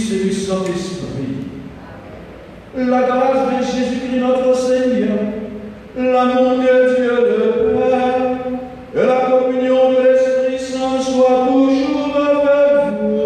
Fils et du Saint-Esprit. La grâce de Jésus-Christ notre Seigneur, l'amour de Dieu le Père et la communion de l'Esprit Saint soient toujours avec vous.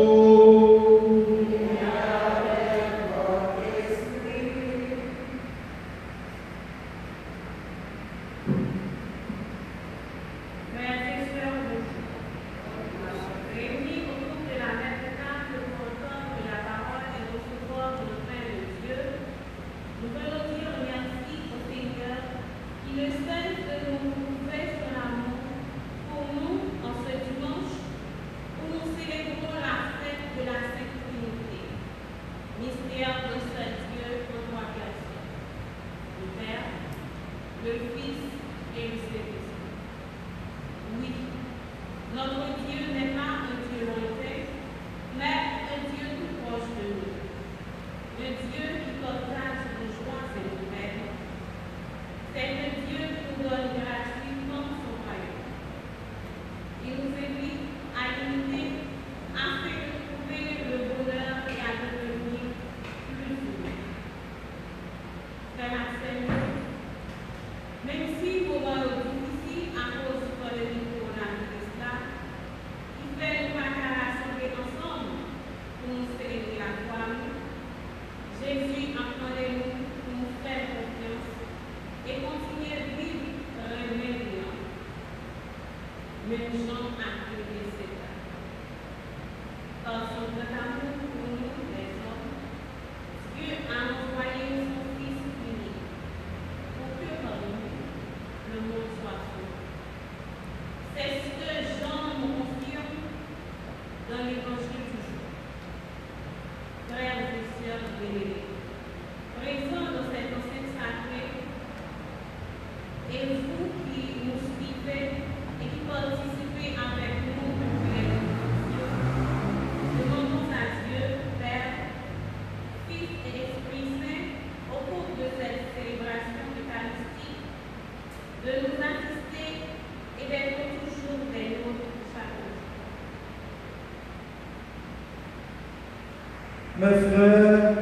Mes frères,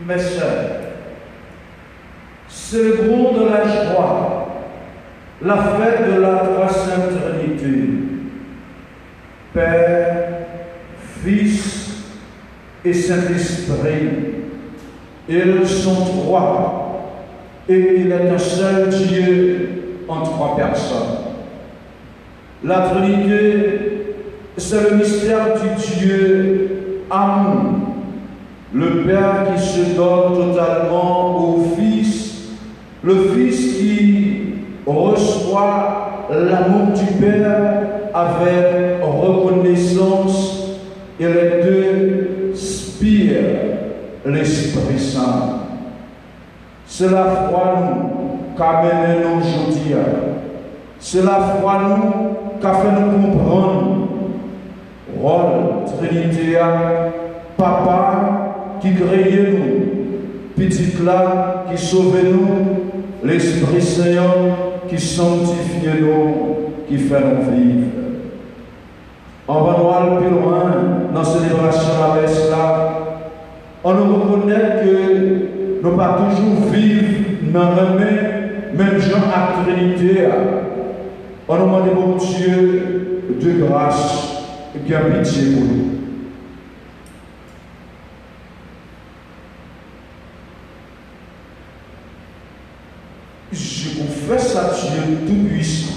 mes sœurs, célébrons de la joie la fête de la Trois Sainte Trinité, Père, Fils et Saint-Esprit. Ils sont trois et il est un seul Dieu en trois personnes. La Trinité, c'est le mystère du Dieu amour, le Père qui se donne totalement au Fils, le Fils qui reçoit l'amour du Père avec reconnaissance et les deux spirent l'Esprit Saint. C'est la foi nous qu'a mené nous aujourd'hui. C'est la foi nous qu'a fait nous comprendre rôle Trinité, Papa qui créait nous, Petit là qui sauvait nous, l'Esprit Saint qui sanctifie nous, qui fait nous vivre. On va voir plus loin dans la célébration avec cela. On nous reconnaît que nous ne pas toujours vivre dans le même genre à Trinité. On nous demande bon Dieu de grâce et qui a pitié pour nous. Je confesse à Dieu Tout-Puissant.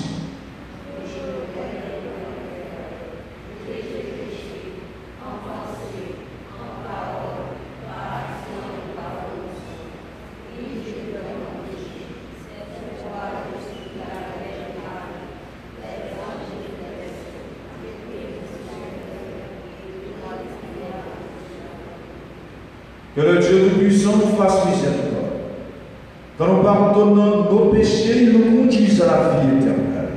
Que le Dieu Tout-Puissant nous fasse miséricorde. Quand nous pardonnons nos péchés, il nous conduise à la vie éternelle.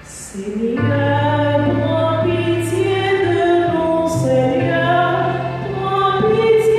Seigneur, prends pitié de nous, Seigneur, prends pitié.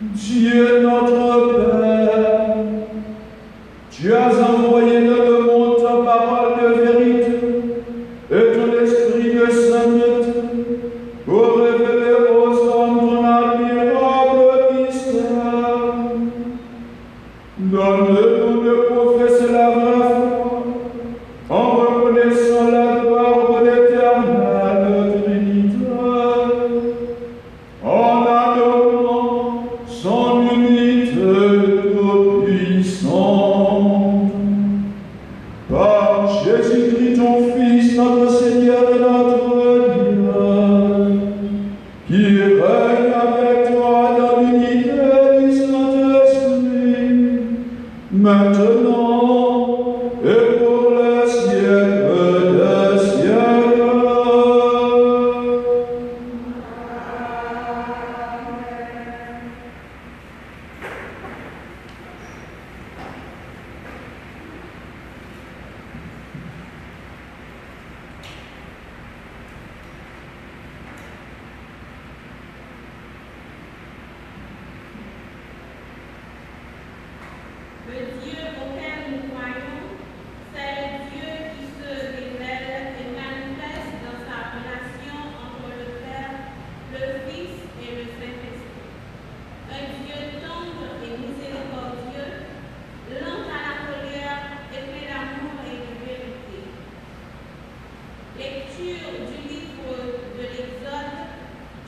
Dieu notre Père, tu as envoyé dans le monde ta parole de vérité et ton esprit de sainteté pour révéler aux hommes ton admirable mystère. Donne-nous de professer la vraie foi en reconnaissant la gloire de l'Éternel Trinité, en adorant son unité toute-puissante. Par Jésus-Christ, ton Fils, notre Seigneur et notre Dieu, qui règne avec toi dans l'unité du Saint-Esprit, maintenant et pour les siècles des siècles. Le Dieu auquel nous croyons, c'est le Dieu qui se révèle et manifeste dans sa relation entre le Père, le Fils et le Saint-Esprit. Un Dieu tendre et miséricordieux, lent à la colère et plein d'amour et de vérité. Lecture du livre de l'Exode,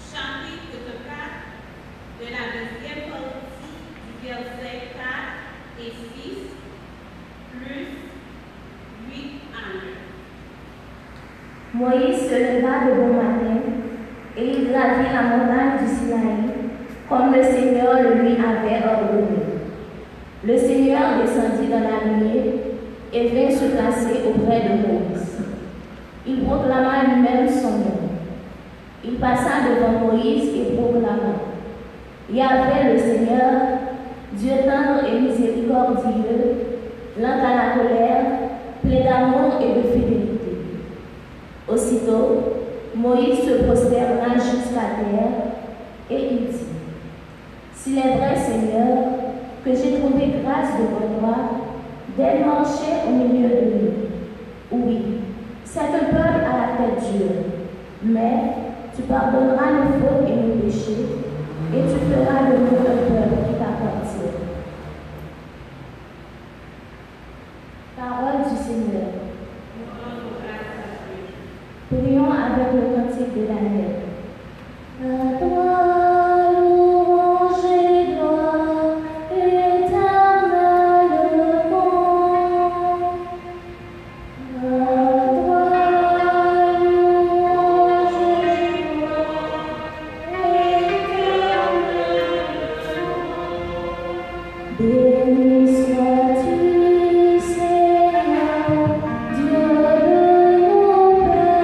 chapitre 4, de la deuxième partie du verset 4 et 6, plus 8 à 9. Moïse se leva de bon matin et il gravit la montagne du Sinaï, comme le Seigneur le lui avait ordonné. Le Seigneur descendit dans la nuée et vint se placer auprès de Moïse. Il proclama lui-même son nom. Il passa devant Moïse et proclama: Yahvé le Seigneur, Dieu tendre et miséricordieux, lent à la colère, plein d'amour et de fidélité. Aussitôt, Moïse se prosterna jusqu'à terre et il dit: S'il est vrai, Seigneur, que j'ai trouvé grâce devant toi, d'être marché au milieu de nous. Oui, c'est un peuple à la tête dure, mais tu pardonneras nos fautes et nos péchés, et tu feras de nous un peuple qui t'appartient. Parole du Seigneur. Prions avec le cantique de Daniel. À toi, louange et gloire, éternel bon. À toi, louange et gloire, éternel bon. Béni sois-tu, Seigneur, Dieu de nos pères.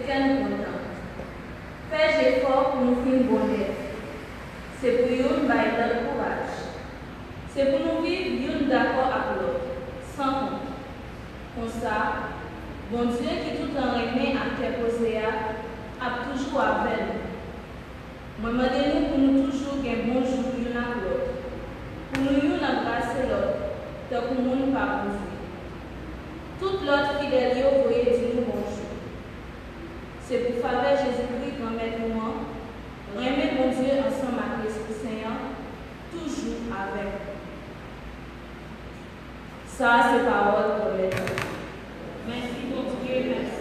qu'elle nous contente. Fais effort pour nous faire bonheur. C'est pour nous bailler le courage. C'est pour nous vivre une d'accord avec l'autre, sans compte. Comme ça, bon Dieu qui tout en remet à terre posée a toujours avec nous. Moi, demandez-nous pour nous toujours un bon jour l'une à l'autre. Pour nous embrasser l'autre, tant que nous ne pas bouger. Toute l'autre fidèle, vous voyez dire nous bonjour. C'est pour faveur Jésus-Christ, grand-mère nous, remet mon Dieu ensemble avec l'Esprit Saint, toujours avec nous. Ça, c'est parole pour l'État. Merci, mon Dieu, merci.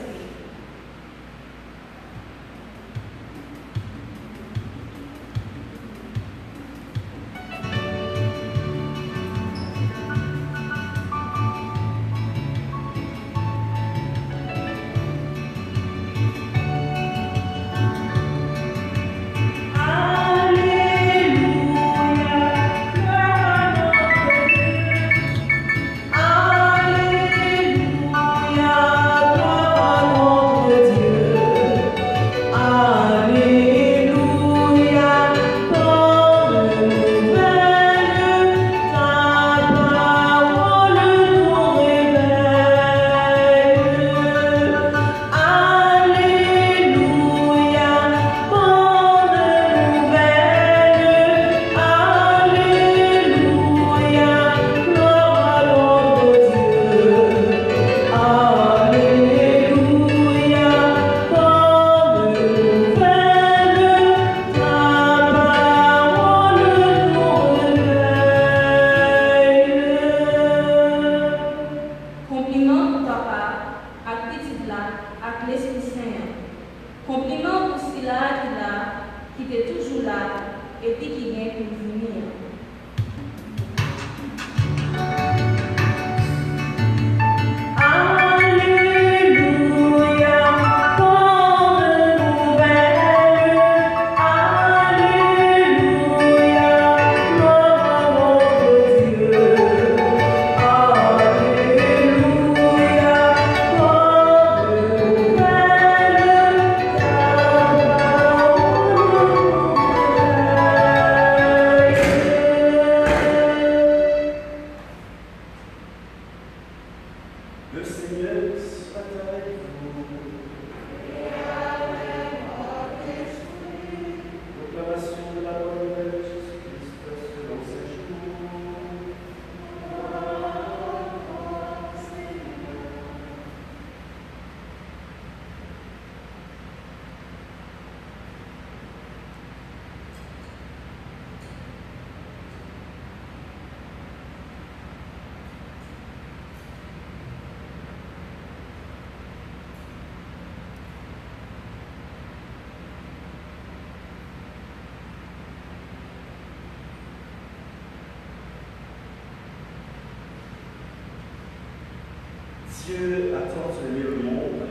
Dieu a tant aimé le monde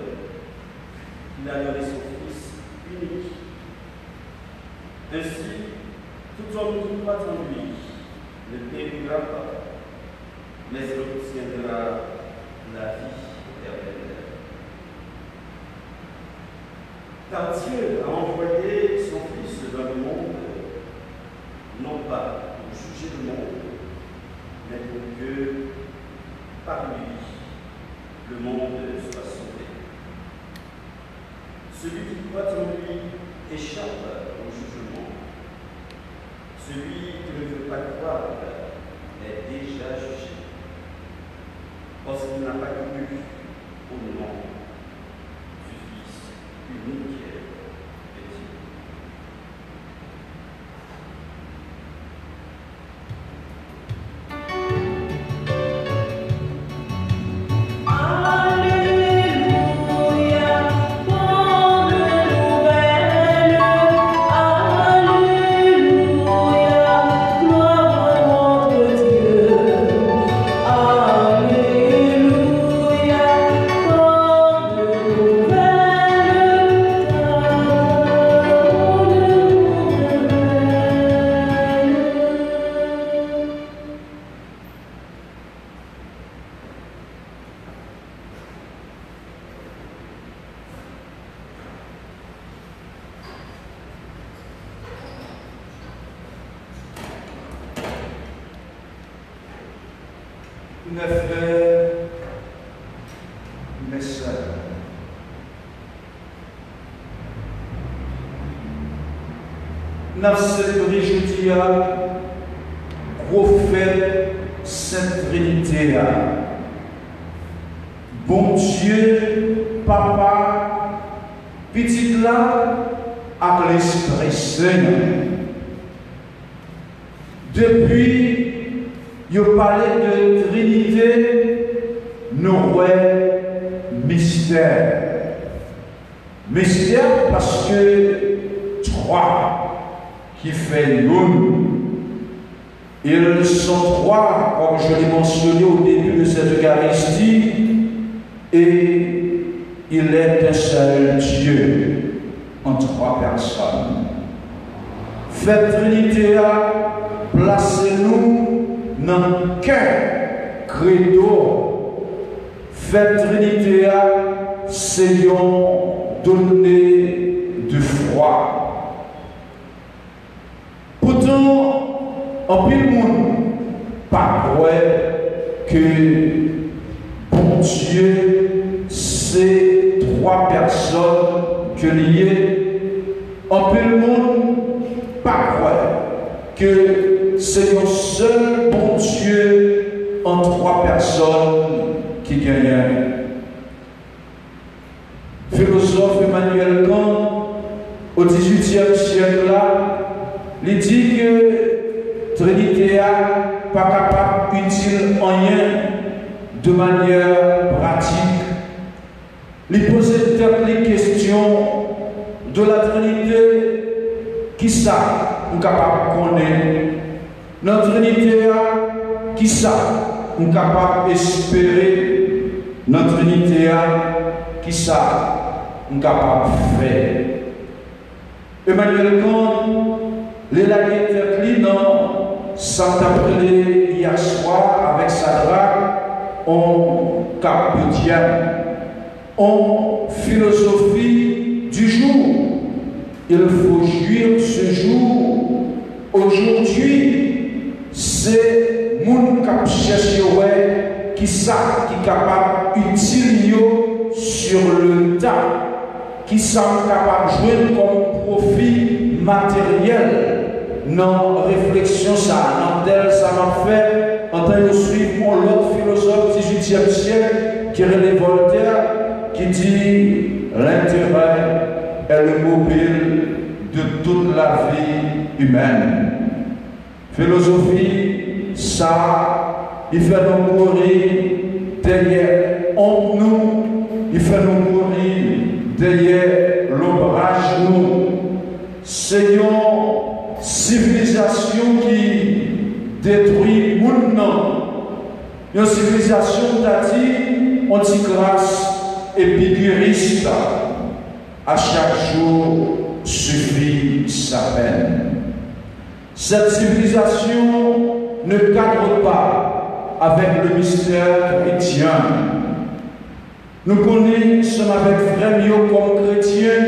qu'il a donné son Fils unique. Ainsi, tout homme qui croit en lui ne périra pas, mais il obtiendra la vie éternelle. Car Dieu a envoyé son Fils dans le monde, non pas pour juger le monde, mais pour que, par lui, le monde soit sauvé. Celui qui croit en lui échappe au jugement. Celui qui ne veut pas croire est déjà jugé, parce qu'il n'a pas cru au nom du Fils unique de Dieu. Alléluia, mes frères, mes sœurs, nous célébrons aujourd'hui gros fête Sainte Trinité. Bon Dieu, Papa, petit là, avec l'Esprit Saint. Depuis, il parlait de Trinité, nous mystère. Mystère parce que trois qui fait une. Ils sont trois, comme je l'ai mentionné au début de cette Eucharistie, et il est un seul Dieu en trois personnes. Faites Trinité, placez-nous dans le cœur credo. Faites Trinité, Seigneur, donner de foi. Pourtant, en pile monde, pas croire que bon Dieu, c'est trois personnes que liées. En pile monde, pas croire que c'est un seul bon Dieu en trois personnes qui gagnent. Philosophe Emmanuel Kant, au XVIIIe siècle là, il dit que Trinité n'est pas capable d'utile en rien de manière pratique. Il pose des questions de la Trinité qui ça nous capable de connaître. Notre Trinité qui ça nous capable d'espérer. Notre Trinité qui ça nous capable de faire. Emmanuel Kant, les laguettes dans sans appeler hier soir avec sa drague en capitien, en philosophie du jour. Il faut jouir ce jour. Aujourd'hui, c'est mon cap chercher qui ça qui est capable d'utiliser sur le tas, qui sont capables de jouer comme profit matériel. Non, réflexion, ça, non, tel, ça m'a fait, en train de suivre l'autre philosophe du XVIIIe siècle, qui est René Voltaire, qui dit l'intérêt est le mobile de toute la vie humaine. Philosophie, ça, il fait nous courir derrière en nous, il fait nous courir derrière l'ombrage nous. Seigneur, civilisation qui détruit le monde. Une civilisation qui anti-grâce épicuriste. À chaque jour suffit sa peine. Cette civilisation ne cadre pas avec le mystère chrétien. Nous connaissons avec frères comme chrétiens,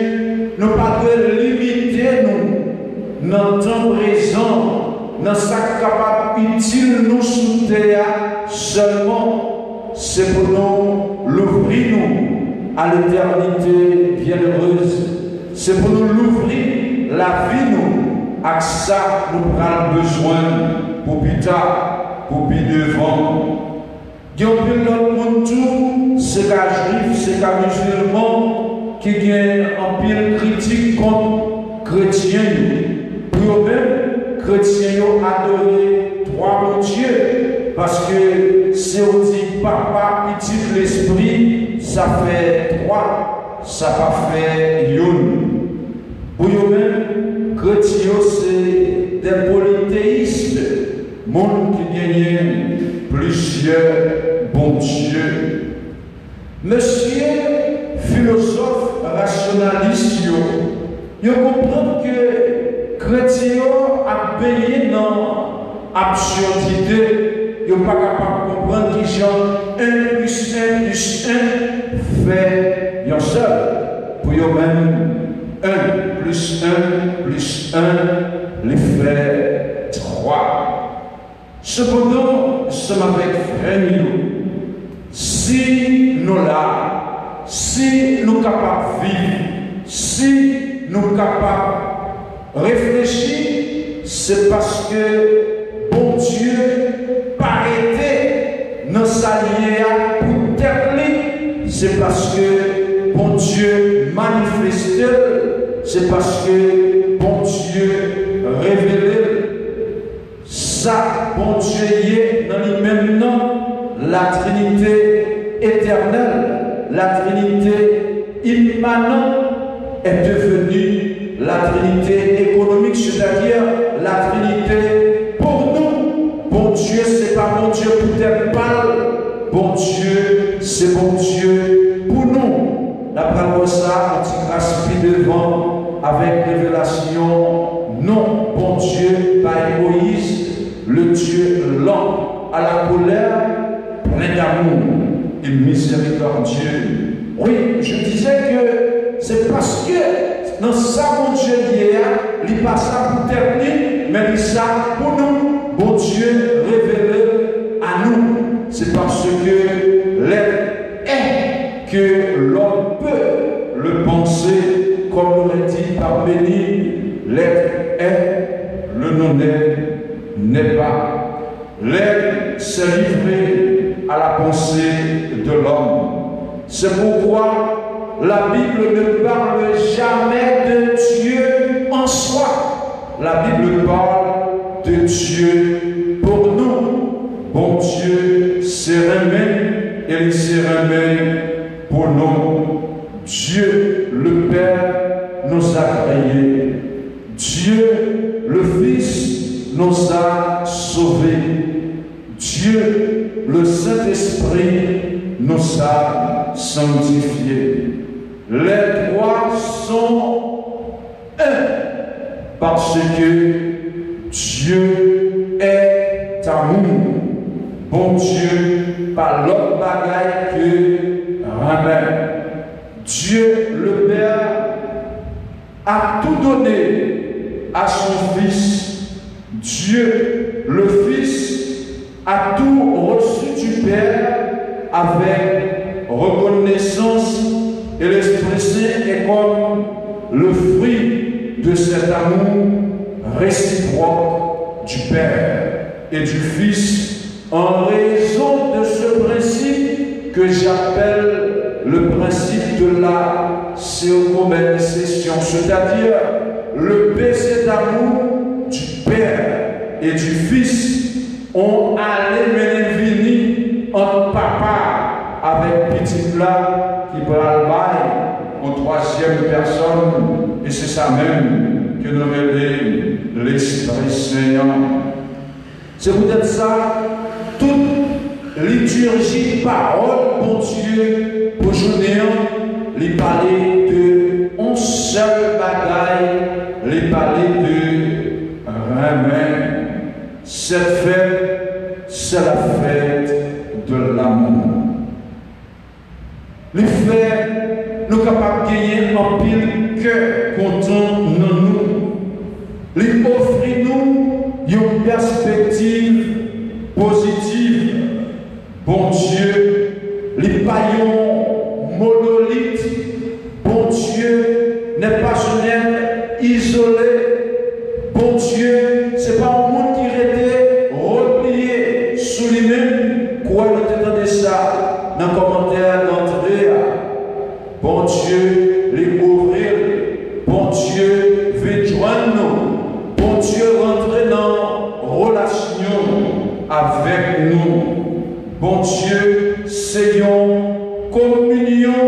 nous ne pouvons pas limiter nous dans le temps présent, dans ce capable utile nous sous terre seulement, c'est pour nous l'ouvrir nous à l'éternité bienheureuse. C'est pour nous l'ouvrir la vie nous, à ça nous avons besoin pour plus tard, pour plus devant. Il y a un monde tout, c'est qu'un juif, c'est qu'un musulman qui gagne un pile critique contre chrétien. Pour eux-mêmes, chrétiens ont adoré trois bons dieux. Parce que si on dit papa, petit, l'esprit, ça fait trois, ça va faire une. Pour eux-mêmes, chrétiens, c'est des polythéistes. Monde qui gagne plusieurs bons dieux. Monsieur, philosophe rationaliste, il comprend que chrétien a baigné dans l'absurdité. Il n'est pas capable de comprendre qu'ils ont 1 plus 1 plus 1 fait un seul. Pour eux-mêmes, 1 plus 1 plus 1 les fait 3. Cependant, ensemble avec frères, si nous là, si nous sommes capables de vivre, si nous sommes capables de réfléchir, c'est parce que bon Dieu pas été dans sa liée pour terminer, c'est parce que bon Dieu manifeste, c'est parce que bon Dieu révélé. Ça, bon Dieu y est dans lui-même nom, la Trinité éternelle, la Trinité immanente est devenue la Trinité économique, c'est-à-dire la Trinité pour nous. Bon Dieu, c'est pas bon Dieu pour tel pâle, bon Dieu, c'est bon Dieu pour nous. D'après ça, on dit grâce devant avec révélation, non, bon Dieu, pas égoïste. Le Dieu lent à la colère, plein d'amour et miséricordieux. Oui, je disais que c'est parce que dans ça, mon Dieu, il n'est pas ça pour terminer, mais il ça pour nous, bon Dieu révélé à nous. C'est parce que l'être est que l'homme peut le penser, comme l'aurait dit par Béni, l'être est, le non-être n'est pas. L'être s'est livré à la pensée de l'homme. C'est pourquoi la Bible ne parle jamais de Dieu en soi. La Bible parle de Dieu pour nous. Bon Dieu s'est remis et il s'est remis pour nous. Dieu le Père nous a créés. Dieu le Fils nous a sauvés. Dieu, le Saint-Esprit, nous a sanctifiés. Les trois sont un, parce que Dieu est amour. Bon Dieu, par l'autre bagaille que ramène. Dieu, le Père, a tout donné à son Fils. Dieu, le Fils, a tout reçu du Père avec reconnaissance et l'Esprit Saint est comme le fruit de cet amour réciproque du Père et du Fils en raison de ce principe que j'appelle le principe de la circonvention, c'est-à-dire le baiser d'amour du Père et du Fils ont allé mener entre papa avec petit plat qui prend le bail en troisième personne, et c'est ça même que nous révèle l'Esprit Saint. C'est peut-être ça, toute liturgie, parole, bon Dieu, pour journée, les parler de un seul bagaille, les parler de Amen. Cette fête, c'est la fête de l'amour. Les frères, nous sommes capables de gagner en pile cœur content dans nous. Les offrir nous une perspective positive. Bon Dieu, les paillons monolithes. Bon Dieu n'est pas un être isolé. Bon Dieu, ce n'est pas un monde qui était replié sous lui-même. Quoi nous entendez ça dans le commentaire d'entrée? Bon Dieu, les ouvrir. Bon Dieu, veut joindre nous. Bon Dieu, rentrer dans relation avec nous. Bon Dieu, c'est une communion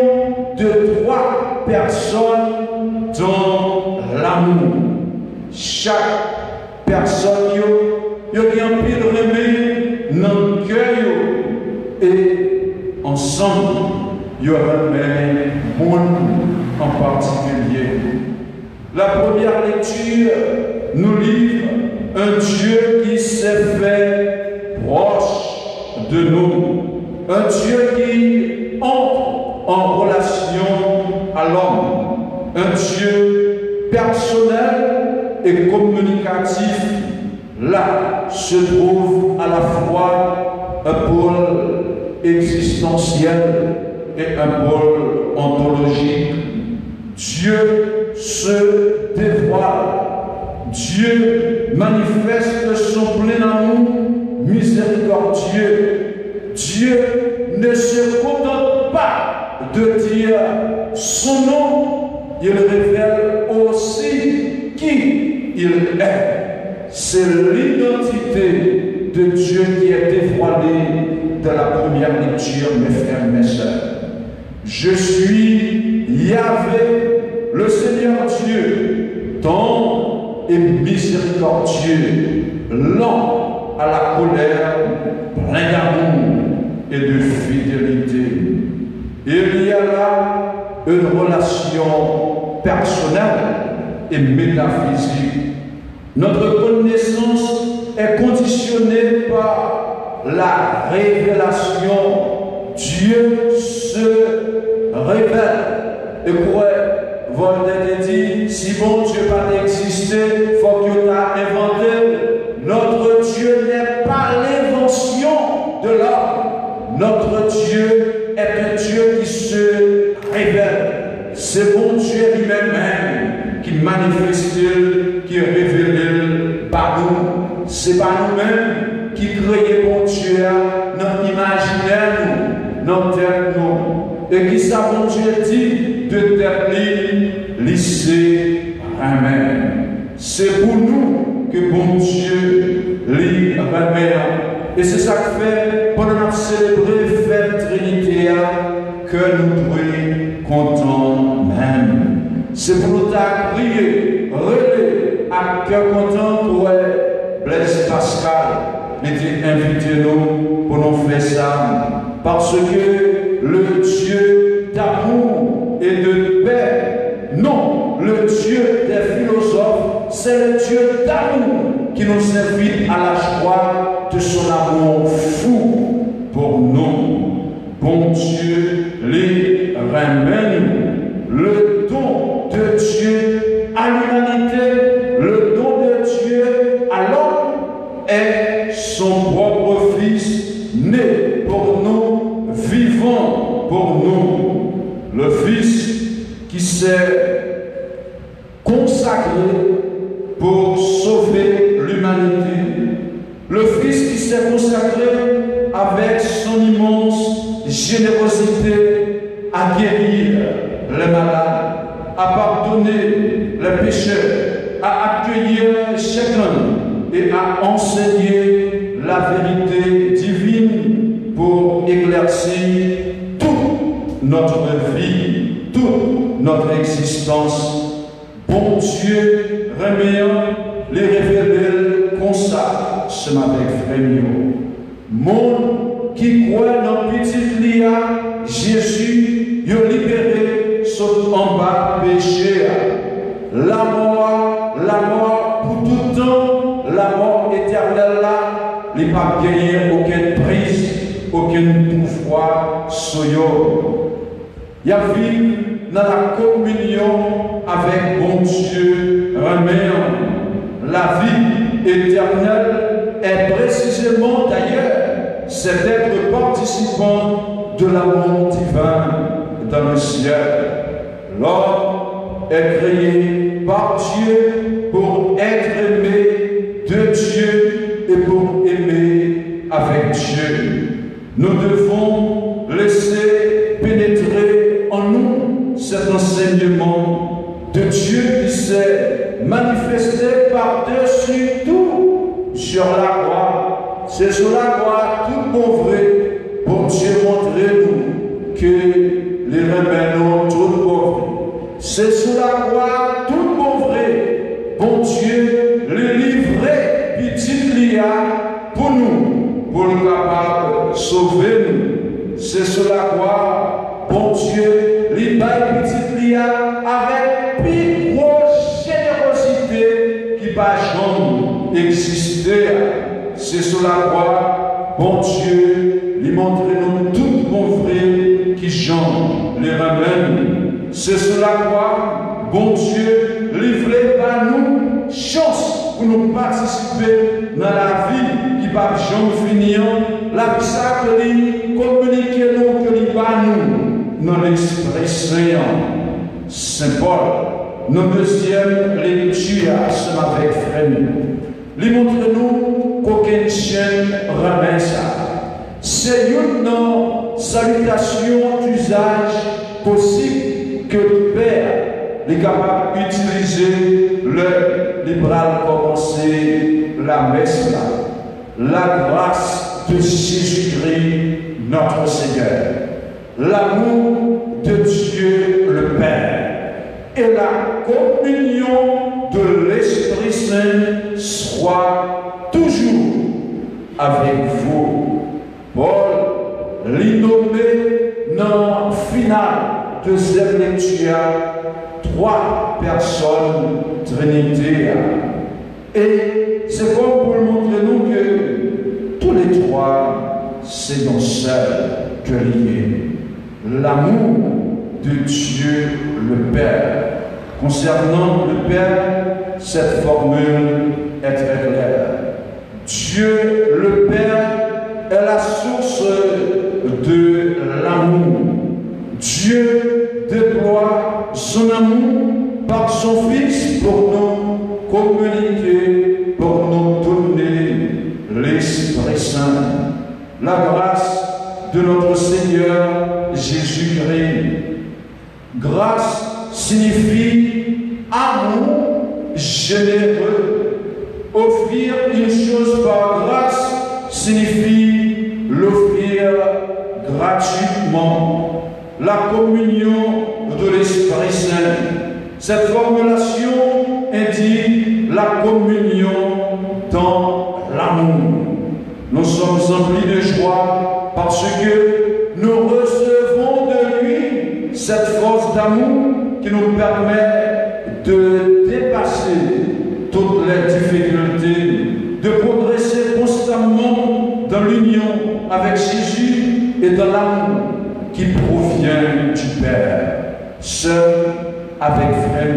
de trois personnes dans l'amour. Chaque personne, il y a un pile remis dans le cœur et ensemble, il y aura un monde en particulier. La première lecture nous livre un Dieu qui s'est fait proche de nous, un Dieu qui entre en relation à l'homme, un Dieu personnel et communicatif. Là se trouve à la fois un pôle existentiel et un pôle ontologique. Dieu se dévoile. Dieu manifeste son plein amour miséricordieux. Dieu ne se contente pas de dire son nom, il révèle aussi qui il est. C'est l'identité de Dieu qui est dévoilée dans la première lecture, mes frères, mes sœurs. Je suis Yahvé, le Seigneur Dieu, tendre et miséricordieux, lent à la colère, plein d'amour et de fidélité. Il y a là une relation personnelle et métaphysique. Notre connaissance est conditionnée par la révélation. Dieu se révèle. Et quoi, Voltaire dit, si bon Dieu pas existé, il faut que tu as inventé. Notre Dieu n'est pas l'invention de l'homme. Notre Dieu est un Dieu qui se révèle. C'est bon Dieu lui-même qui manifeste, qui révèle par nous. C'est pas nous-mêmes qui créons bon Dieu dans l'imaginaire, dans tête nous. Et qui ça bon Dieu dit de tête lycée, amen. C'est pour nous que bon Dieu lit remet. Et c'est ça que fait pendant qu'on célébrer fête Trinité que nous prions contents même. C'est pour nous prier, relais à cœur content pour Blaise Pascal était invité nous pour nous faire ça. Parce que le Dieu d'amour et de paix, non, le Dieu des philosophes, c'est le Dieu d'amour qui nous invite à la joie de son amour fou pour nous. Bon Dieu, les ramène le don de Dieu à l'humanité, le don de Dieu à l'homme est son propre Fils, né pour nous, vivant pour nous. Le Fils qui s'est consacré pour sauver l'humanité. Le Fils qui s'est consacré avec son immense générosité à guérir les malades, à pardonner les pécheurs, à accueillir chacun et à enseigner la vérité divine pour éclaircir toute notre vie, toute notre existence. Bon Dieu, reméant les révéler comme ça, ce matin, frère mio. Monde qui croit dans petit lia, Jésus, il a libéré, sauf en bas péché. La mort pour tout le temps, la mort éternelle là, il n'a pas gagné aucune prise, aucun pouvoir sur eux. Il y a vie dans la communion avec bon Dieu, reméant. La vie éternelle est précisément d'ailleurs, c'est d'être participant de l'amour divin dans le ciel. L'homme est créé par Dieu pour être aimé de Dieu et pour aimer avec Dieu. Nous devons laisser pénétrer en nous cet enseignement de Dieu qui s'est manifesté par-dessus tout sur la croix. C'est sur la croix tout bon vrai pour Dieu montrer nous que les remèdes tout bon vrai. C'est sur la croix tout bon vrai pour Dieu les livrer petit lia pour nous, pour le capable sauver nous. C'est sur la croix bon Dieu les bail petit lia avec plus grosse générosité qui va jamais exister. C'est sur la croix, bon Dieu, lui montrer nous tout bon vrai qui j'en les ramène. C'est sur la croix, bon Dieu, livré par nous chance pour nous participer dans la vie qui va jamais finir la vie ça que lui communique nous, que lui pas nous, dans l'Esprit Saint. Saint Paul, nos deuxième lecture, ensemble avec frère, lui montre-nous qu'aucune chaîne ramène ça. C'est une salutation d'usage possible que le Père est capable d'utiliser le libéral commencer la messe là. La grâce de Jésus-Christ, notre Seigneur. L'amour de Dieu le Père et la communion de l'Esprit Saint soit toujours avec vous. Paul, l'innommé dans le final de cette lecture, 3 personnes Trinité. Et c'est comme pour montrer nous que tous les 3, c'est dans seul que lié. L'amour de Dieu le Père. Concernant le Père, cette formule est très claire. Dieu le Père est la source de l'amour. Dieu déploie son amour par son Fils pour nous communiquer, pour nous donner l'Esprit Saint. La grâce de notre Seigneur Jésus-Christ. Grâce signifie amour généreux. Offrir une chose par grâce signifie l'offrir gratuitement. La communion de l'Esprit Saint. Cette formulation indique la communion dans l'amour. Nous sommes emplis de joie parce que nous recevons de lui cette force d'amour qui nous permet de dépasser toutes les difficultés, de progresser constamment dans l'union avec Jésus et dans l'amour qui provient du Père, seul avec frère.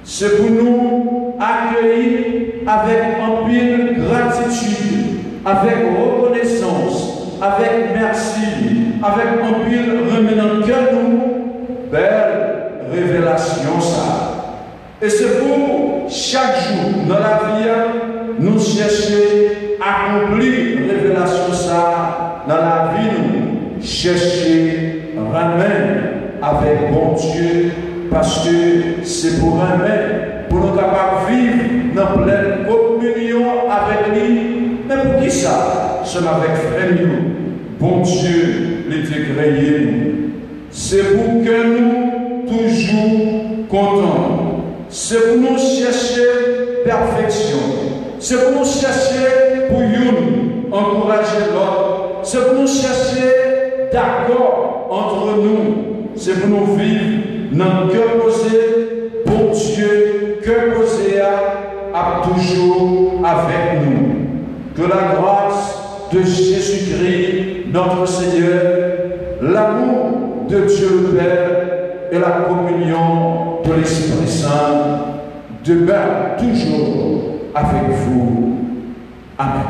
C'est pour nous accueillir avec un pile gratitude, avec reconnaissance, avec merci, avec un pile remenant que nous, belle révélation ça. Et c'est pour chaque jour dans la vie, nous chercher à accomplir révélation ça dans la vie, nous chercher ramener avec bon Dieu, parce que c'est pour ramener, pour nous capables de vivre dans pleine communion avec lui. Mais pour qui ça? C'est avec frère nous. Bon Dieu l'était créé. C'est pour que nous toujours contents. C'est pour nous chercher perfection. C'est pour nous chercher pour nous encourager l'autre. C'est pour nous chercher d'accord entre nous. C'est pour nous vivre dans le cœur posé. Bon Dieu, cœur posé a toujours avec nous. Que la grâce de Jésus-Christ, notre Seigneur, l'amour de Dieu le Père et la communion de l'Esprit Saint demeurent toujours avec vous. Amen.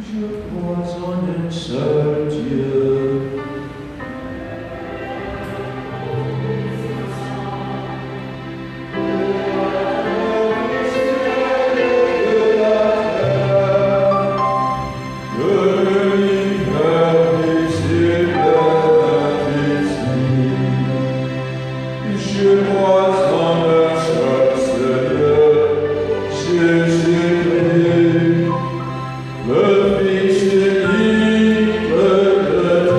Je crois en un seul Dieu. Le Fils unique de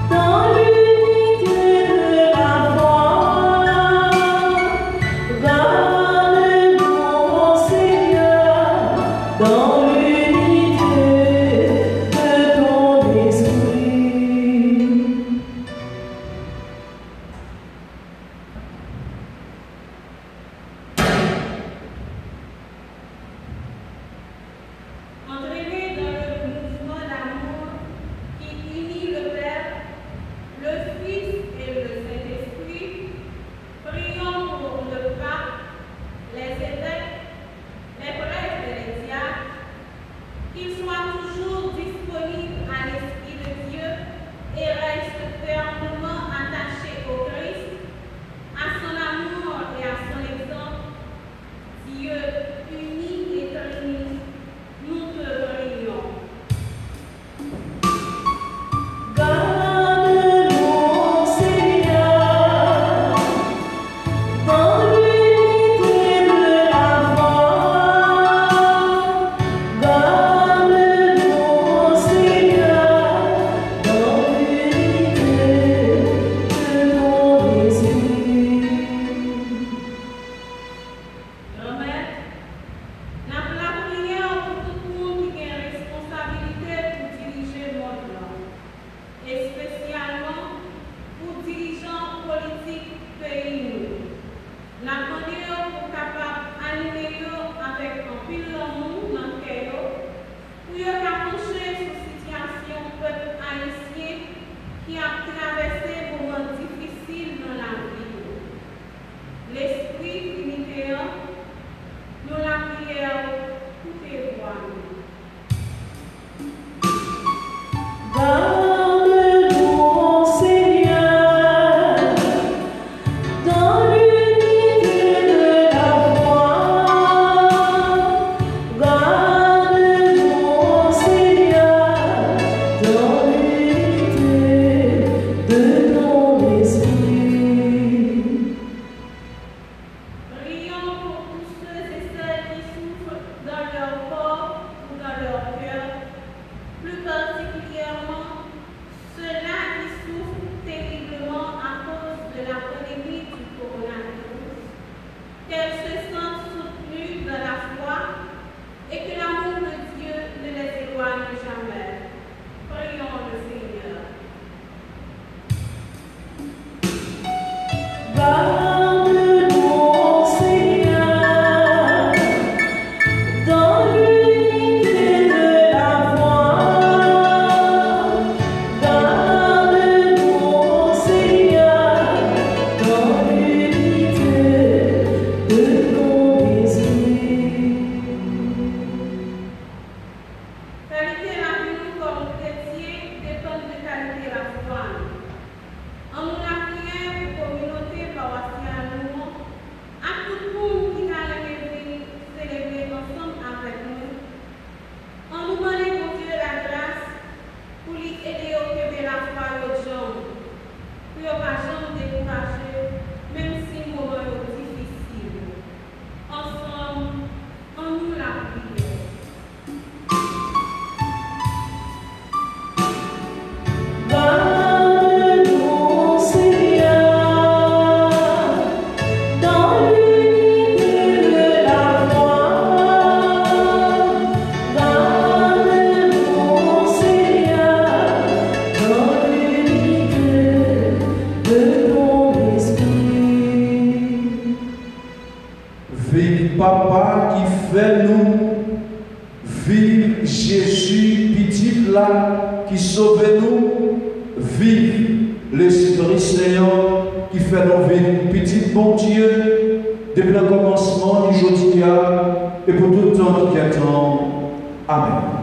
Dans l'unité Papa qui fait nous vivre Jésus petit là qui sauve nous, vive l'Esprit Seigneur qui fait nous vivre petit bon Dieu depuis le commencement du jour et pour tout le temps qui attend. Amen.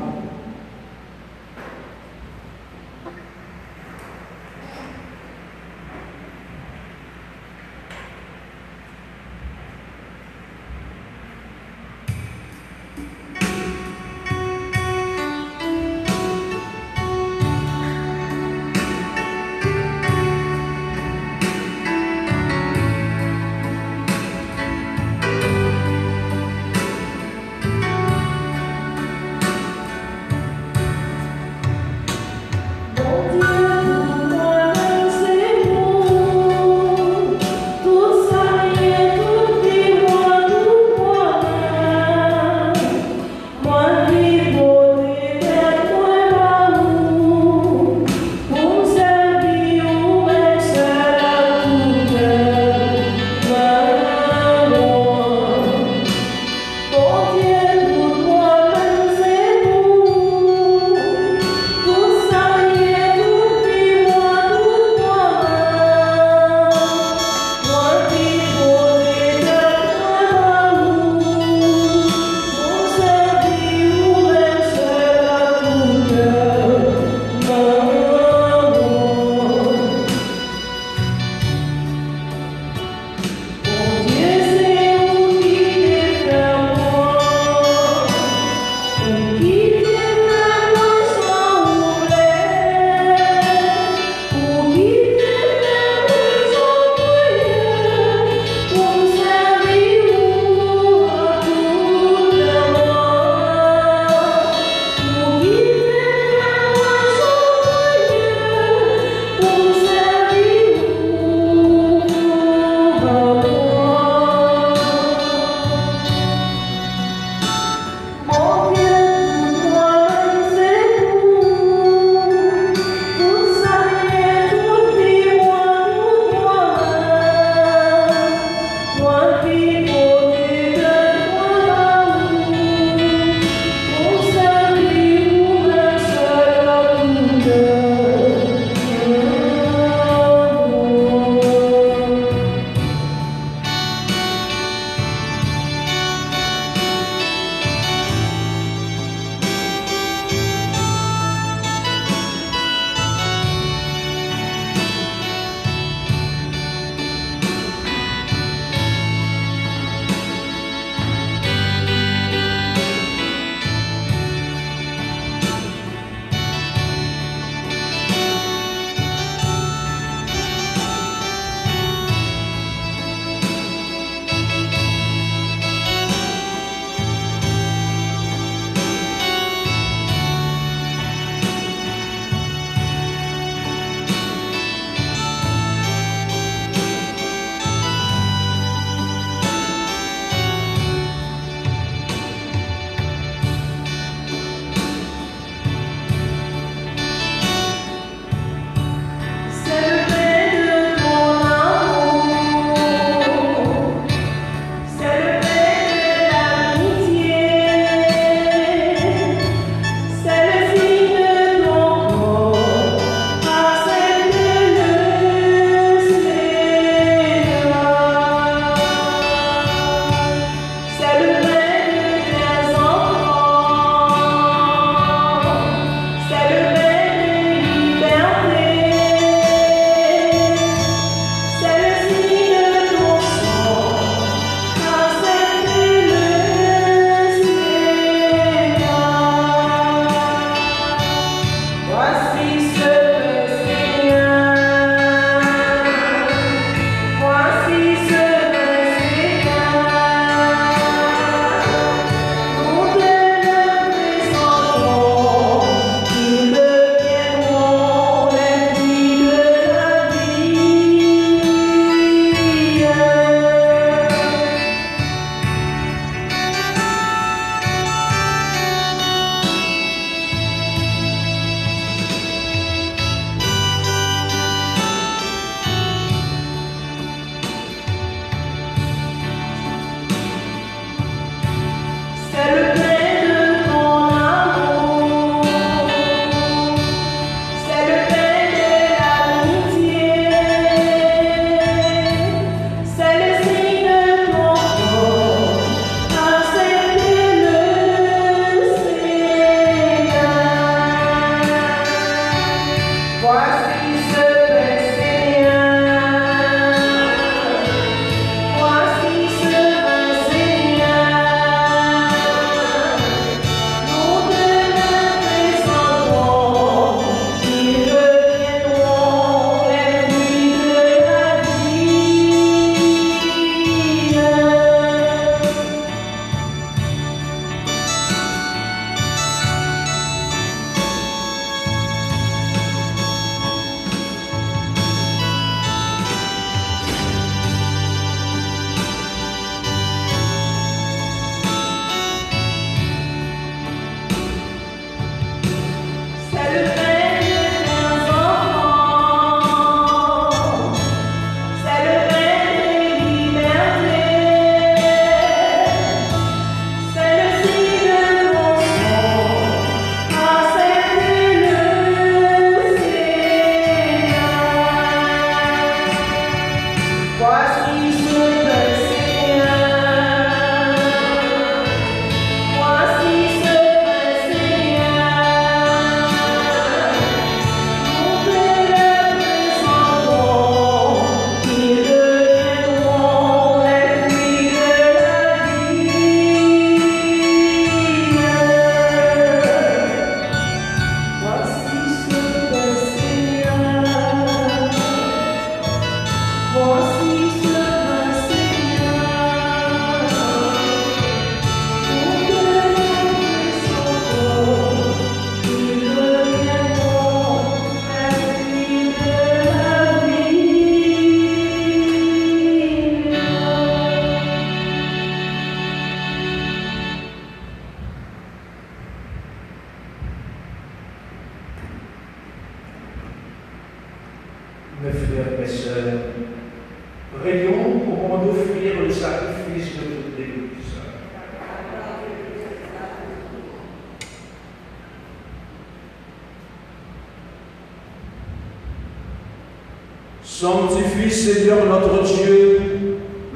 Sanctifie, Seigneur notre Dieu,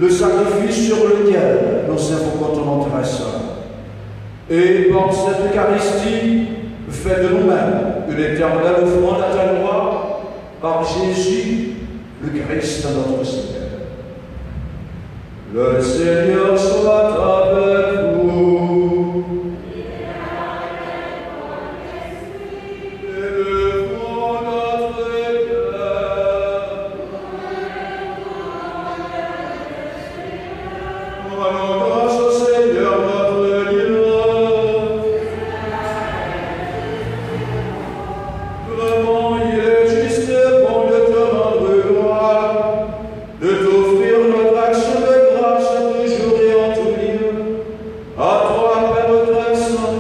le sacrifice sur lequel nous invoquons ton nom très saint. Et par cette Eucharistie, fais de nous-mêmes une éternelle offrande à ta gloire, par Jésus, le Christ notre Seigneur. Le Seigneur soit avec vous. Élevons notre cœur. Rendons grâce au Seigneur notre Dieu. Vraiment, il est juste et bon de te rendre gloire, de t'offrir notre action de grâce toujours et en tout lieu. À toi, Père très saint,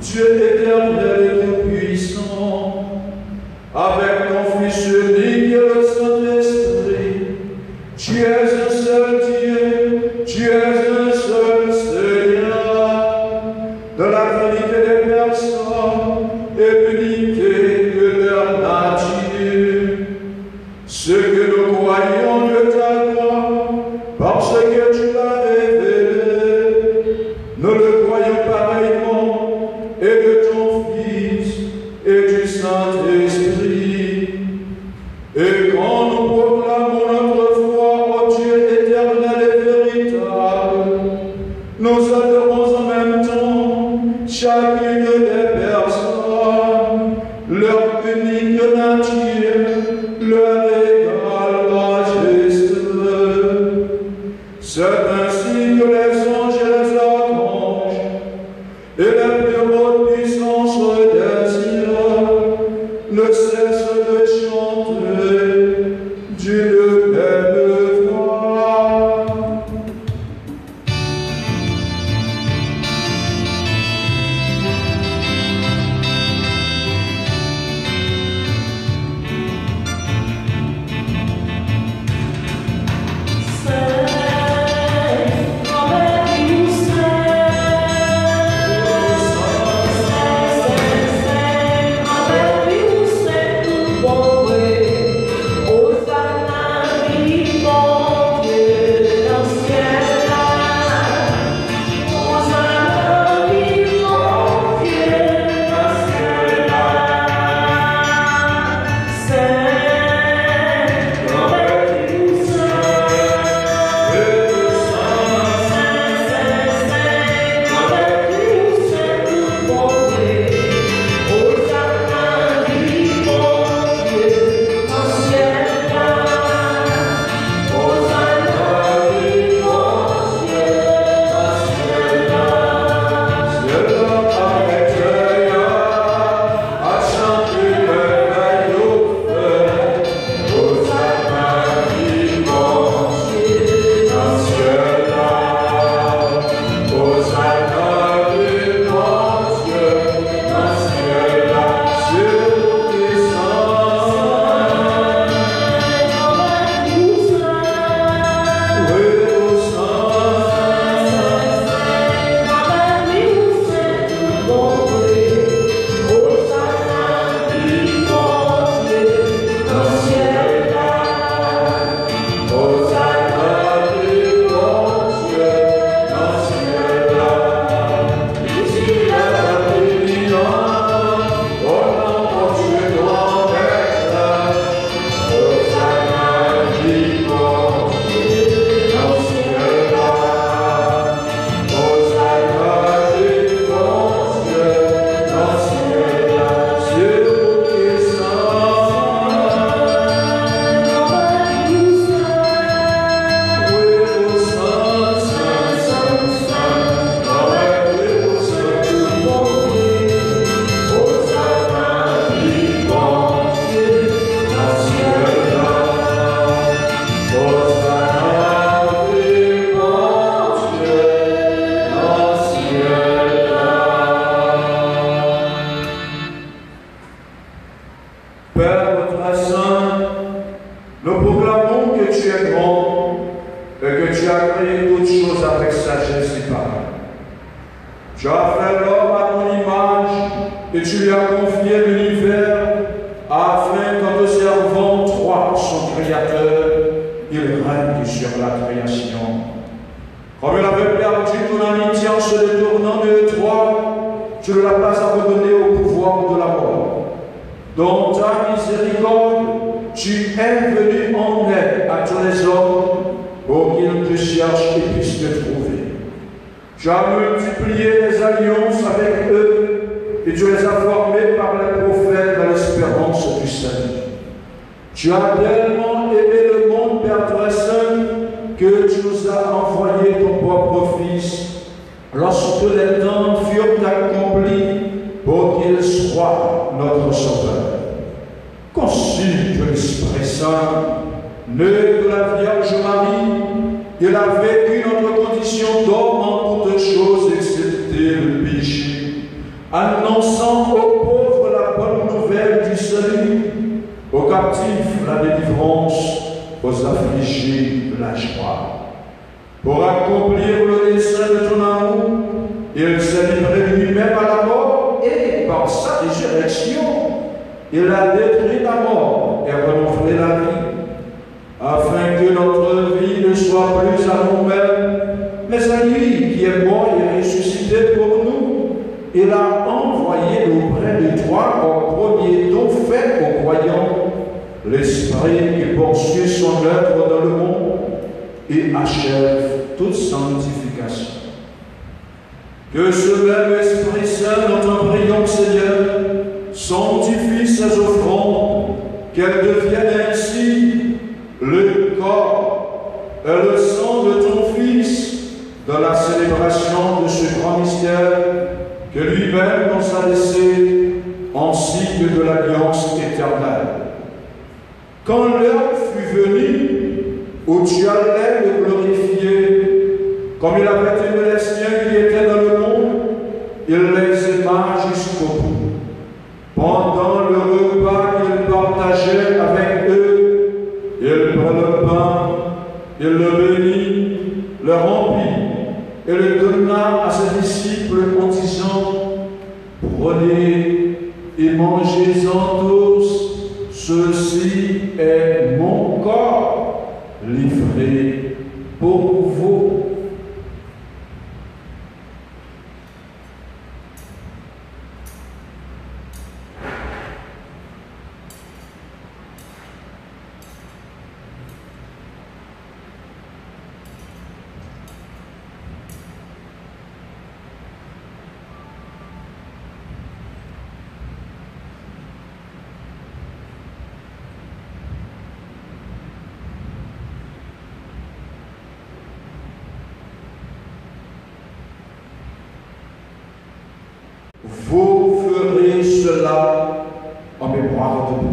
Dieu éternel et tout-puissant, avec ton Fils unique et le Saint-Esprit, tu es un seul Dieu, tu es un seul Seigneur, de la Trinité des personnes et l'unité de leur nature. Ce que nous croyons de ta gloire, parce que tu l'as révélé, nous le croyons pareillement, et de ton Fils et du Saint-Esprit. Et quand nous proclamons notre foi au Dieu éternel et véritable, nous adorons en même temps chacune des personnes, leur unique nature, leur égale majesté. C'est ainsi que les anges et les archanges et les plus hautes puissances des cieux ne cessent de chanter d'une même voix. Tu as fait l'homme à ton image et tu lui as confié l'univers afin qu'en te servant, toi, son Créateur, sur la création. Comme elle avait perdu ton amitié en se détournant de toi, tu ne l'as pas abandonné au pouvoir de la mort. Dans ta miséricorde, tu es venu en aide à tous les hommes pour qu'ils te cherchent et puissent te trouver. Tu as multiplié les alliances avec eux et tu les as formés par les prophètes dans l'espérance du salut. Tu as tellement aimé le monde, Père très saint, que tu nous as envoyé ton propre Fils lorsque les temps furent accomplis pour qu'il soit notre Sauveur. Conçu de l'Esprit Saint, né de la Vierge Marie, il a vécu notre condition d'homme en toutes choses, excepté le péché, annonçant aux pauvres la bonne nouvelle du salut, aux captifs la délivrance, aux affligés la joie. Pour accomplir le dessein de ton amour, il s'est livré lui-même à la mort et par sa résurrection, il a détruit la mort et renouvelé la vie, afin que notre vie ne soit plus à nous-mêmes, mais à lui qui est mort et ressuscité pour nous. Il a envoyé auprès de toi au premier don fait aux croyants, l'Esprit qui poursuit son œuvre dans le monde et achève toute sanctification. Que ce même Esprit Saint, dont nous prions, Seigneur, sanctifie ces offrandes, qu'elles deviennent ainsi le corps et le sang de ton Fils dans la célébration de ce grand mystère que lui-même nous a laissé en signe de l'alliance éternelle. Quand l'heure fut venue où tu allais le glorifier, comme il avait aimé les siens qui étaient dans le monde, il les aima jusqu'au bout. Pendant le repas qu'il partageait avec eux, il prit le pain, il le bénit, le remplit et le donna à ses disciples en disant: prenez et mangez-en tous, ceci est mon corps livré pour vous. Vous ferez cela en mémoire de nous.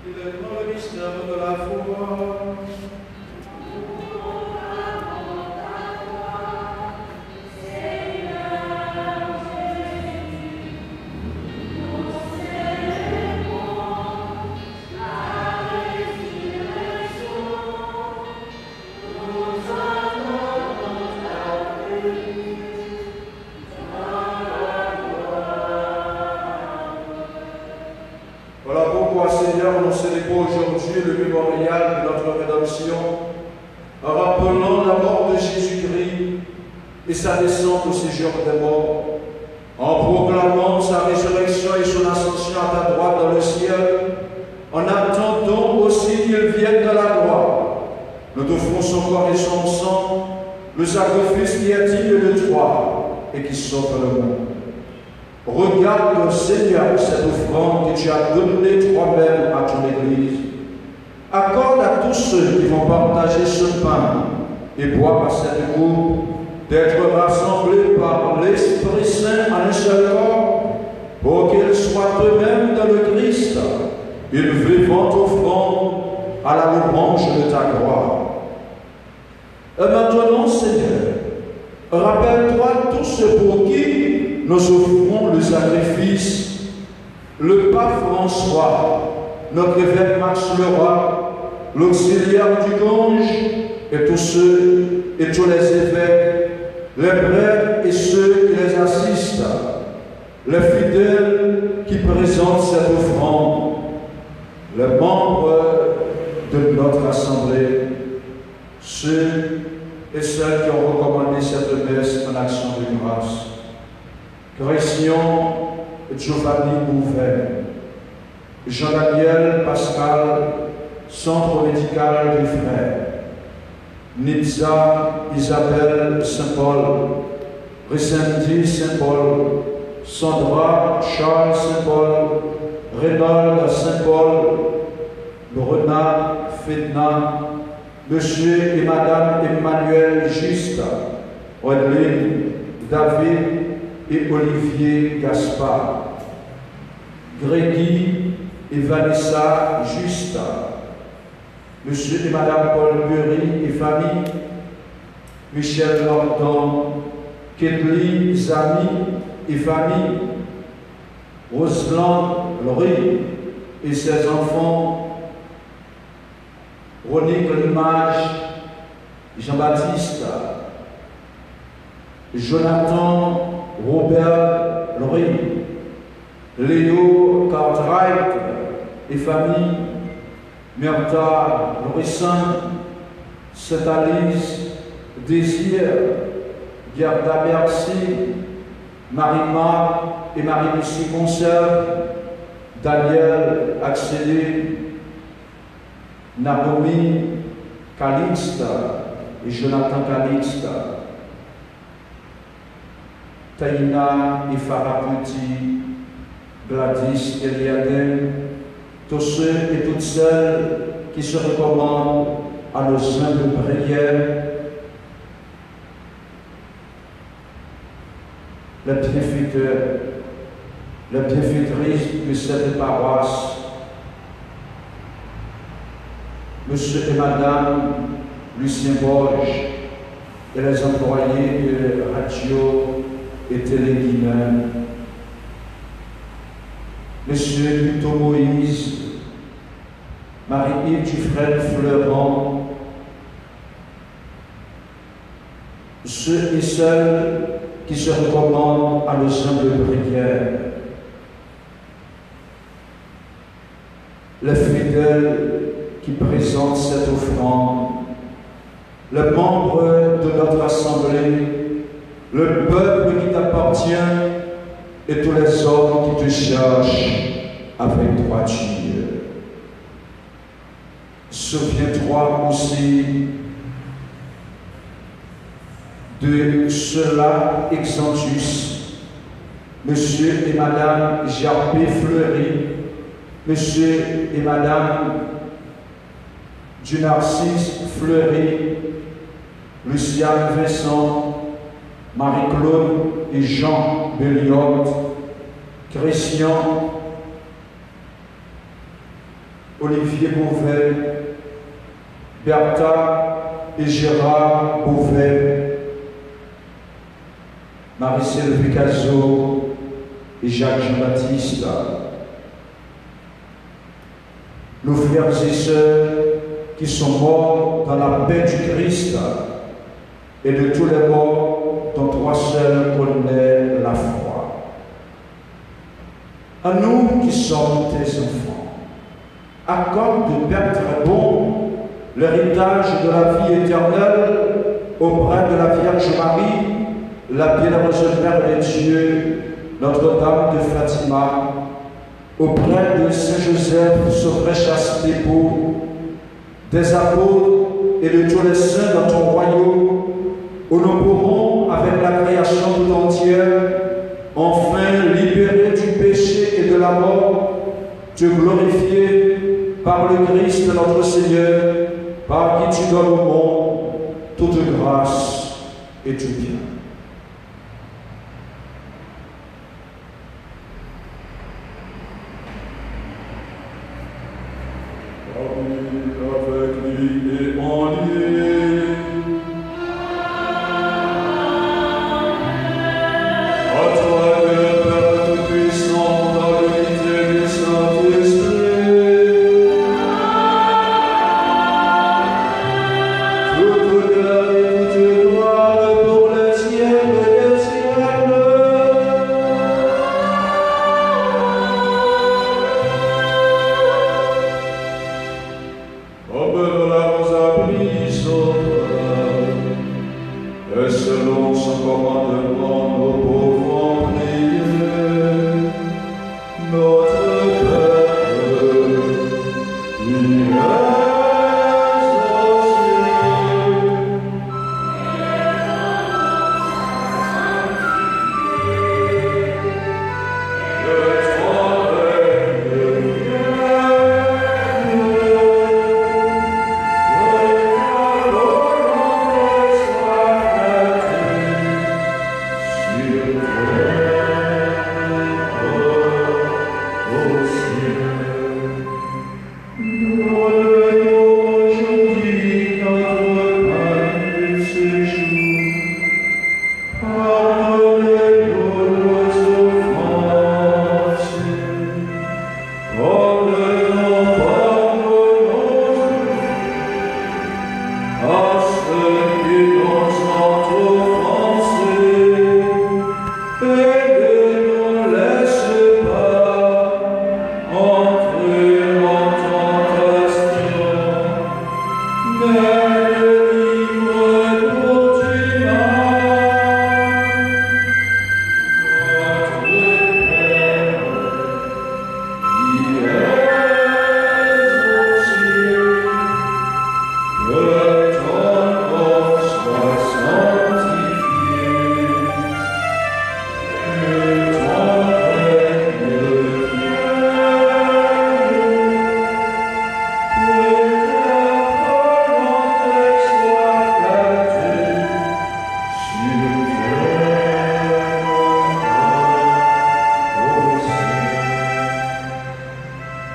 Il est dans le mystère de la foi. Voilà pourquoi, Seigneur, nous célébrons aujourd'hui le mémorial de notre rédemption, en rappelant la mort de Jésus-Christ et sa descente au séjour des morts, en proclamant sa résurrection et son ascension à ta droite dans le ciel, en attendant aussi qu'il vienne de la gloire. Nous t'offrons son corps et son sang, le sacrifice qui est digne de toi et qui sauve le monde. Regarde, Seigneur, cette offrande que tu as donnée toi-même à ton Église. Accorde à tous ceux qui vont partager ce pain et boire à cette coupe d'être rassemblés par l'Esprit Saint en un seul corps, pour qu'ils soient eux-mêmes dans le Christ une vivante offrande à la louange de ta gloire. Et maintenant, Seigneur, rappelle-toi tous ceux pour qui nous offrons le sacrifice, le pape François, notre évêque Max Leroy, l'auxiliaire du Gange, et tous ceux et tous les évêques, les prêtres et ceux qui les assistent, les fidèles qui présentent cette offrande, les membres de notre assemblée, ceux et celles qui ont recommandé cette messe en action de grâce. Christian Giovanni Bouvet, Jean-Daniel Pascal, Centre médical du Frère, Nitza Isabelle Saint-Paul, Ressendi Saint-Paul, Sandra Charles Saint-Paul, Reynald Saint-Paul, Bruna Fedna, Monsieur et Madame Emmanuel Juste, Odline, David et Olivier Gaspard, Grégui et Vanessa Juste, Monsieur et Madame Paul Bury et famille, Michel Lordon, Ketli Zami et famille, Rosland Laurie et ses enfants, Ronique Limage, Jean-Baptiste, Jonathan Robert Laurie, Léo Cartwright et famille, Myrta Laurissin, Sainte-Alice, Désir, Gerda Bercy, Marie-Marc et Marie-Lucie Conserve, Daniel Axelé, Naomi Calixte et Jonathan Calixte, Taïna et Farah Petit, Gladys Eliadem, tous ceux et toutes celles qui se recommandent à nos humbles prières, les bienfaiteurs, les bienfaitrices de cette paroisse, Monsieur et Madame Lucien Borges et les employés de Radio et Télé-Guinéen, Monsieur Buto Moïse, Marie-Yves Dufresne Fleurant, ceux et celles qui se recommandent à nos humbles prières, les fidèles qui présentent cette offrande, les membres de notre assemblée, le peuple qui t'appartient et tous les hommes qui te cherchent avec droiture. Souviens-toi aussi de cela Exantus, Monsieur et Madame Jarpé Fleury, Monsieur et Madame du Narcisse Fleury, Luciane Vincent, Marie-Claude et Jean Belliot, Christian, Olivier Bouvet, Bertha et Gérard Bouvet, Marie-Celle Picasso et Jacques Jean-Baptiste, nos frères et sœurs qui sont morts dans la paix du Christ et de tous les morts dont toi seul connais la foi. À nous qui sommes tes enfants, accorde de Père très bon l'héritage de la vie éternelle auprès de la Vierge Marie, la bienheureuse Mère de Dieu, Notre-Dame de Fatima, auprès de Saint Joseph, Sauveur chaste époux, des apôtres et de tous les saints dans ton royaume, où nous pourrons, avec la création tout entière, enfin libérés du péché et de la mort, te glorifier par le Christ notre Seigneur, par qui tu donnes au monde toute grâce et tout bien.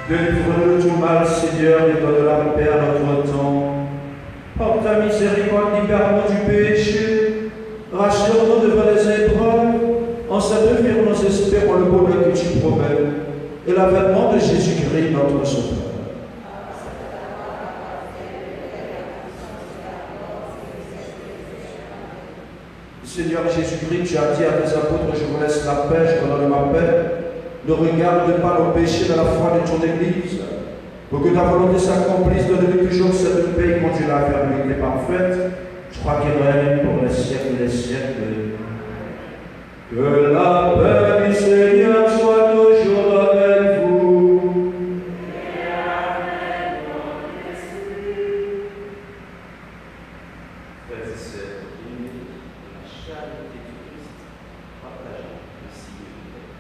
Délivre-nous du mal, Seigneur, et donne la paix à notre temps. Par ta miséricorde, libère-nous du péché. Rassure-nous devant les épreuves. En sacrifiant nos espères pour le bonheur que tu promets et l'avènement de Jésus-Christ, notre Sauveur. Seigneur Jésus-Christ, tu as dit à tes apôtres, je vous laisse la paix, je vous donne ma paix. Ne regarde pas nos péchés dans la foi de ton Église, pour que ta volonté s'accomplisse, donne-nous toujours cette paix, conduit la fermeté parfaite. Je crois qu'il règne pour les siècles des siècles. Que la paix du Seigneur soit toujours avec vous. Et avec votre esprit. Frères et sœurs, unis dans la charité du Christ, partageons le signe de paix.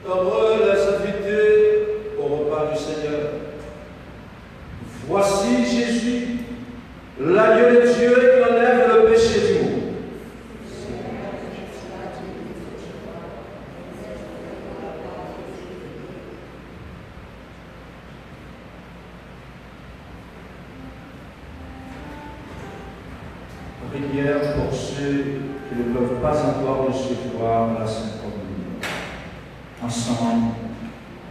Heureux les invités au repas du Seigneur. Voici Jésus, l'agneau de Dieu qui enlève le péché du monde. prière pour ceux qui ne peuvent pas encore recevoir la Sainte Communion. Ensemble,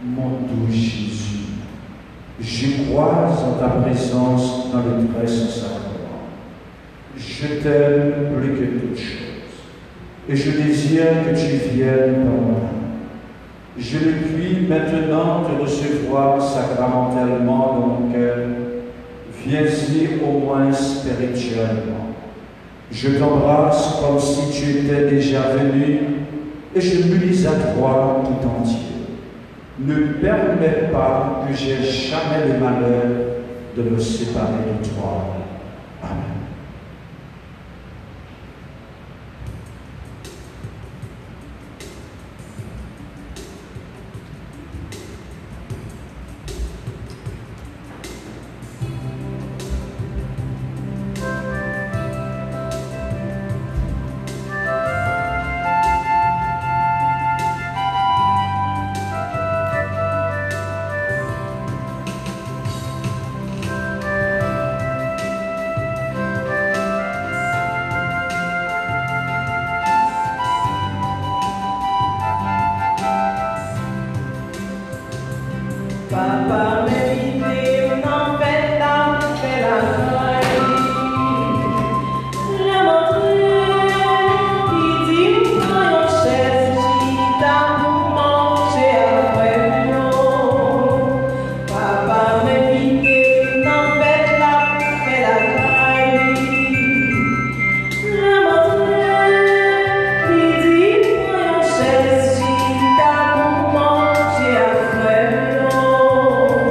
mon doux Jésus, je crois en ta présence dans le très saint sacrement. Je t'aime plus que toute chose, et je désire que tu viennes par moi. Je ne puis maintenant te recevoir sacramentellement dans mon cœur. Viens-y au moins spirituellement. Je t'embrasse comme si tu étais déjà venu, et je m'unis à toi tout entier. Ne permets pas que j'aie jamais le malheur de me séparer de toi. Amen. Papa m'invite, on en fait la caille. La montre qui dit dans une chaise, si t'as pour manger après nous. Papa m'invite, on en fait la caille. La montre qui dit dans une chaise, si t'as pour manger après nous.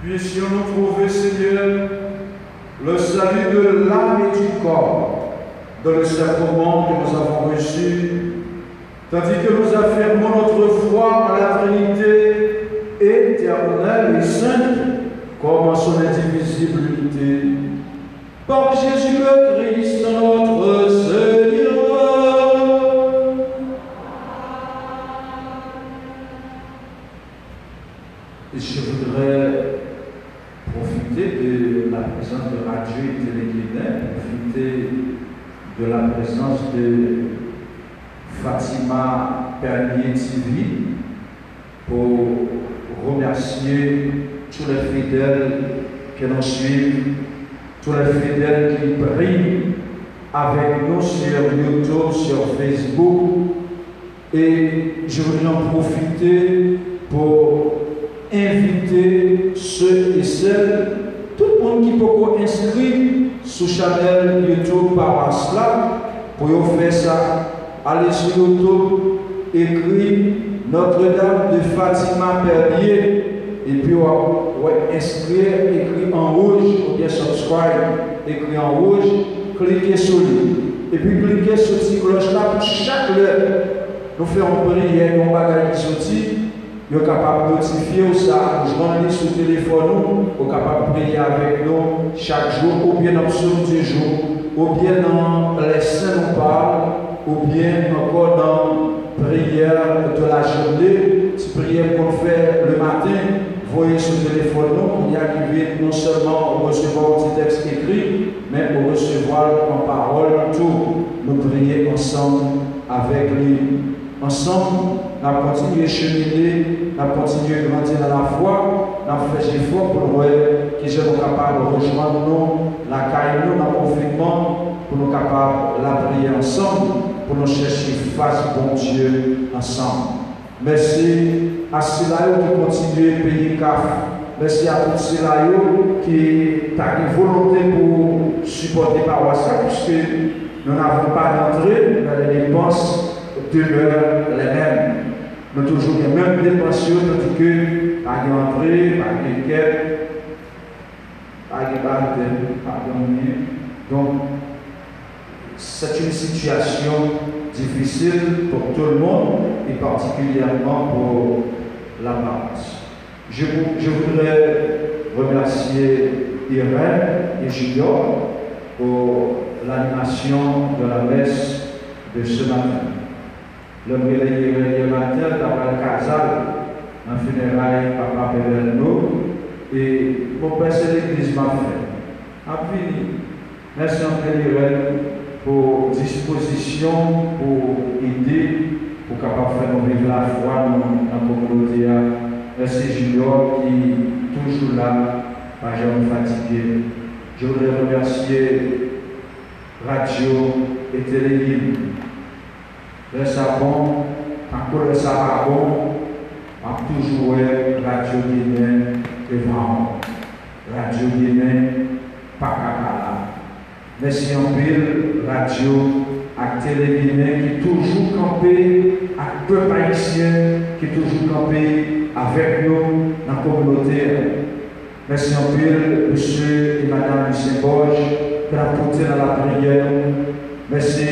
Puissions-nous trouver, Seigneur, le salut de l'âme et du corps dans le sacrement que nous avons reçu, tandis que nous affirmons notre foi en la Trinité éternelle et sainte, comme en son indivisible unité. Par Jésus le Christ, notre Seigneur. Et je voudrais profiter de la présence de Radio et Télé-Guinée, profiter de la présence de Fatima Pernier-TV pour remercier tous les fidèles qui nous suivent, tous les fidèles qui prient avec nous sur YouTube, sur Facebook. Et je voudrais en profiter pour inviter ceux et celles, tout le monde qui peut inscrire sur la chaîne YouTube par cela, pour faire ça. Allez sur YouTube, écrit Notre-Dame de Fatima Pernier, et puis inscrire, écrit en rouge, ou bien subscribe, écrit en rouge, cliquez sur lui. Et puis cliquez sur cette cloche-là pour chaque heure. Nous faisons prière, nous bagarre qui sortit. Vous êtes capable de notifier ça, nous joignez sur le téléphone, vous êtes capable de prier avec nous chaque jour ou bien dans du jour. ou bien dans les saints nous parlent, ou bien encore dans la prière de la journée, si prière qu'on fait le matin, voyez sur le téléphone, nous, il arrive non seulement à recevoir un petit texte écrit, mais à recevoir en parole tout. Nous prions ensemble avec lui. Ensemble, nous continuons à cheminer, nous continuons à grandir dans la foi, nous faisons effort pour voir qui sommes capables de rejoindre nous, la caille nous, dans le confinement, pour nous capables de la prier ensemble, pour nous chercher face bon Dieu ensemble. Merci à ceux-là qui continuent à payer CAF. Merci à tous ceux-là qui ont une volonté pour supporter par WhatsApp, puisque nous n'avons pas d'entrée, mais les dépenses demeurent les mêmes. Nous avons toujours les mêmes dépenses, tandis que pas d'entrée, pas de quête, pas de barre, donc, c'est une situation difficile pour tout le monde et particulièrement pour la France. Je voudrais remercier Irène et Junior pour l'animation de la messe de ce matin. Le matin, d'avoir le casal, en funérailles, Papa Péverno, et mon père, c'est l'église m'a fait. Après, merci en Irène pour disposition, pour aider, pour capable faire nous vivre la foi dans la communauté. Merci Junior qui est toujours là, pas jamais fatigué. Je voudrais remercier Radio et Télévision. Le savon, encore le savon, a toujours Radio Guinée et vraiment. Radio Guinée, pas capable. Merci en pile, Radio à Télé Guinée qui est toujours campé, à peuple haïtien qui est toujours campé avec nous dans la communauté. Merci en pile, monsieur et madame Lucien Borges, qui a porté dans la prière. Merci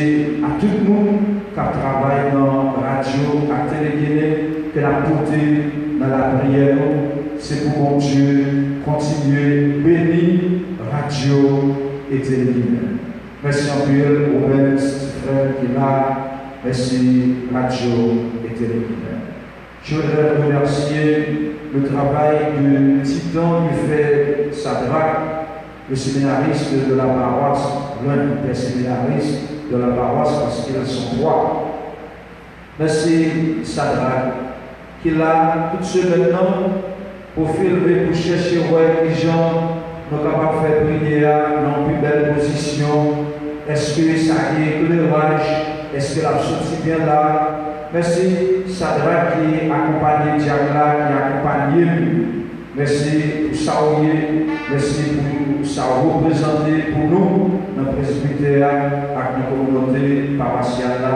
à tout le monde qui travaille dans la radio à Télé Guinée, qui a porté dans la prière. C'est pour mon Dieu continuer bénir Radio et Télévision. Merci en pile au même frère qui est là. Merci Radio et Télévision. Je voudrais remercier le travail de Titan qui fait Sadrach, le séminariste de la paroisse, l'un des séminaristes de la paroisse parce qu'ils sont trois. Merci Sadrach qui l'a toute semaine pour filmer, pour chercher les gens. Nous sommes capables de faire prière dans une plus belle position. Est-ce que ça a un éclairage? Est-ce que la sortie bien là? Merci Sadrach qui accompagne Diagla, qui accompagne lui. Merci pour Saouye. Merci pour ça représenter pour nous, notre presbytère, avec notre communauté paroissiale là.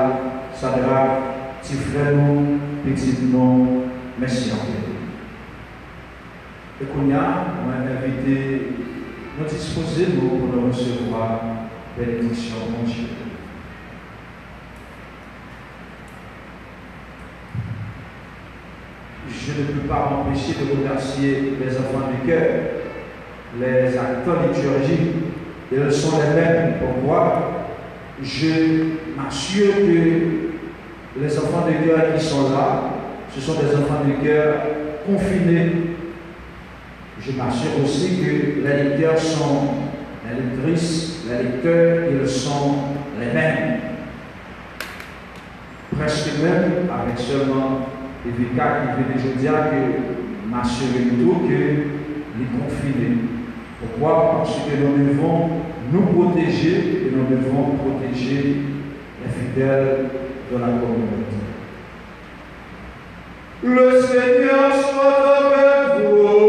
Sadrach, petit frère nous, petit nom. Merci en fait. Et qu'on a invité, nous disposer pour nous recevoir bénédiction, mon Dieu. Je ne peux pas m'empêcher de remercier les enfants du cœur, les acteurs liturgiques. Ils sont les mêmes pour moi. Je m'assure que les enfants du cœur qui sont là, ce sont des enfants du cœur confinés. Je m'assure aussi que les lecteurs sont, les lectrices, les lecteurs, ils sont les mêmes. Presque même, avec seulement les vicars qui viennent aujourd'hui, que m'assurer tout que les confinés. Pourquoi? Parce que nous devons nous protéger et nous devons protéger les fidèles de la communauté. Le Seigneur soit avec vous.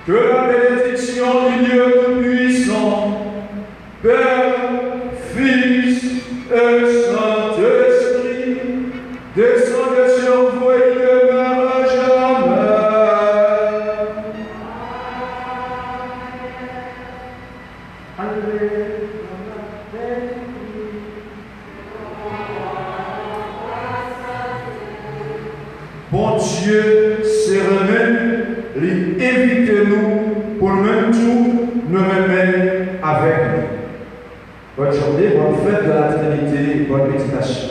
Que la bénédiction du Dieu Tout-Puissant, Père, Fils et Saint-Esprit, descende sur vous et demeure à jamais. Bon Dieu, c'est remis, évitez-nous pour même tout nous remettre avec lui. Bonne journée, bonne fête de la Trinité, bonne méditation.